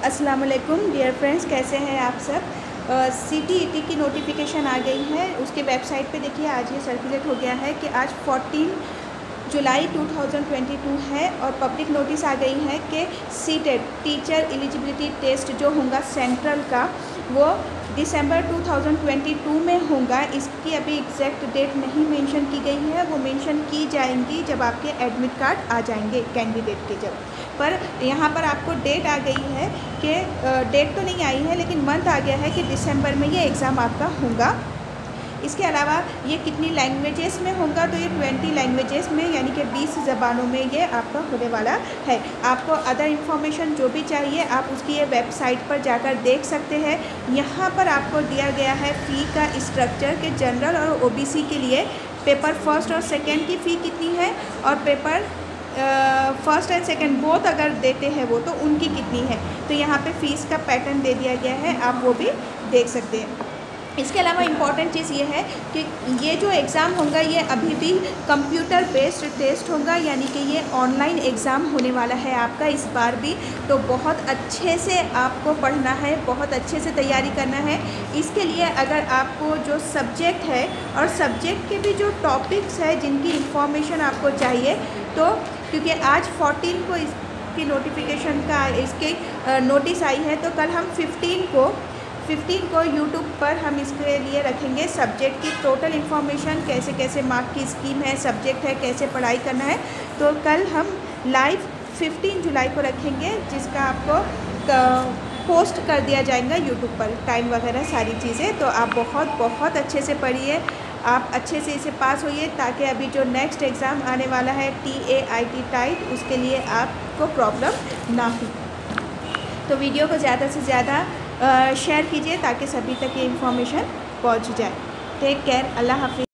अस्सलाम वालेकुम dear friends, कैसे हैं आप सब। CTET की नोटिफिकेशन आ गई है। उसके वेबसाइट पे देखिए आज ये सर्कुलेट हो गया है कि आज 14 जुलाई 2022 है और पब्लिक नोटिस आ गई है कि CTET टीचर एलिजिबिलिटी टेस्ट जो होगा सेंट्रल का वो दिसंबर 2022 में होगा। इसकी अभी एग्जैक्ट डेट नहीं मेंशन की गई है, वो मेंशन की जाएंगी जब आपके एडमिट कार्ड आ जाएंगे कैंडिडेट के जब। पर यहाँ पर आपको डेट आ गई है कि डेट तो नहीं आई है लेकिन मंथ आ गया है कि दिसंबर में ये एग्ज़ाम आपका होगा। इसके अलावा ये कितनी लैंग्वेजेस में होगा, तो ये 20 लैंग्वेजेस में यानी कि 20 ज़बानों में ये आपका होने वाला है। आपको अदर इन्फॉर्मेशन जो भी चाहिए आप उसकी ये वेबसाइट पर जाकर देख सकते हैं। यहाँ पर आपको दिया गया है फ़ी का स्ट्रक्चर के जनरल और OBC के लिए पेपर फर्स्ट और सेकेंड की फ़ी कितनी है और paper first and second both अगर देते हैं वो तो उनकी कितनी है। तो यहाँ पे फ़ीस का पैटर्न दे दिया गया है, आप वो भी देख सकते हैं। इसके अलावा इम्पॉर्टेंट चीज़ ये है कि ये जो एग्ज़ाम होगा ये अभी भी कंप्यूटर बेस्ड टेस्ट होगा, यानी कि ये ऑनलाइन एग्ज़ाम होने वाला है आपका इस बार भी। तो बहुत अच्छे से आपको पढ़ना है, बहुत अच्छे से तैयारी करना है। इसके लिए अगर आपको जो सब्जेक्ट है और सब्जेक्ट के भी जो टॉपिक्स है जिनकी इंफॉर्मेशन आपको चाहिए, तो क्योंकि आज 14 को इसकी नोटिफिकेशन का इसके नोटिस आई है, तो कल हम 15 को यूट्यूब पर हम इसके लिए रखेंगे सब्जेक्ट की टोटल इन्फॉर्मेशन, कैसे कैसे मार्क की स्कीम है, सब्जेक्ट है, कैसे पढ़ाई करना है। तो कल हम लाइव 15 जुलाई को रखेंगे जिसका आपको पोस्ट कर दिया जाएगा यूट्यूब पर, टाइम वगैरह सारी चीज़ें। तो आप बहुत अच्छे से पढ़िए, आप अच्छे से इसे पास होइए ताकि अभी जो नेक्स्ट एग्ज़ाम आने वाला है TAIT टाइट, उसके लिए आपको प्रॉब्लम ना हो। तो वीडियो को ज़्यादा से ज़्यादा शेयर कीजिए ताकि सभी तक ये इन्फॉर्मेशन पहुंच जाए। टेक केयर, अल्लाह हाफिज़।